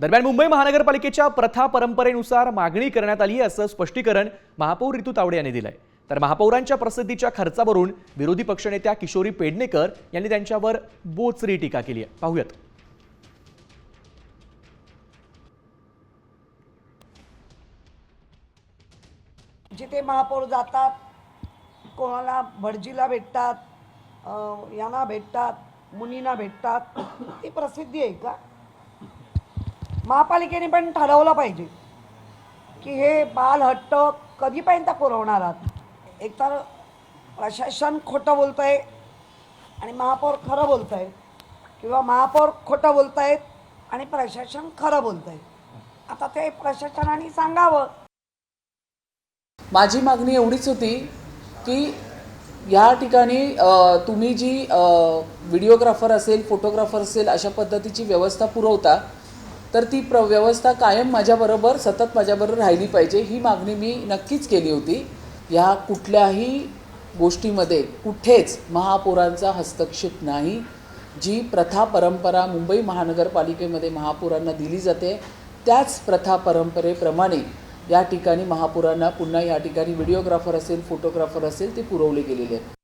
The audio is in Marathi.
दरम्यान मुंबई महानगरपालिकेच्या प्रथा परंपरेनुसार मागणी करण्यात आली असं स्पष्टीकरण महापौर रितू तावडे यांनी दिलंय। तर महापौरांच्या प्रसिद्धीच्या खर्चावरून विरोधी पक्षनेत्या किशोरी पेडणेकर यांनी त्यांच्यावर बोचरी टीका केली आहे। पाहूयात। जिथे महापौर जातात, कोणाला भटजीला भेटतात, यांना भेटतात, मुनींना भेटतात, ती प्रसिद्धी आहे का? महापालिकेने पण ठरवलं पाहिजे की हे बालहट्ट कधीपर्यंत पुरवणार आहात। एकतर प्रशासन खोटं बोलतंय आणि महापौर खरं बोलतंय, किंवा महापौर खोटं बोलतायत आणि प्रशासन खरं बोलतंय। आता ते प्रशासनाने सांगावं। माझी मागणी एवढीच होती की या ठिकाणी तुम्ही जी व्हिडिओग्राफर असेल, फोटोग्राफर असेल, अशा पद्धतीची व्यवस्था पुरवता, तर ती व्यवस्था कायम माझ्याबरोबर सतत माझ्याबरोबर राहिली पाहिजे, ही मागणी मी नक्कीच केली होती। या कुठल्याही गोष्टीमध्ये कुठेच महापौरांचा हस्तक्षेप नाही। जी प्रथा परंपरा मुंबई महानगरपालिकेमध्ये महापौरांना दिली जाते, त्याच प्रथा परंपरेप्रमाणे या ठिकाणी महापौरांना पुन्हा या ठिकाणी व्हिडिओग्राफर असेल, फोटोग्राफर असेल, ते पुरवले गेलेले आहेत।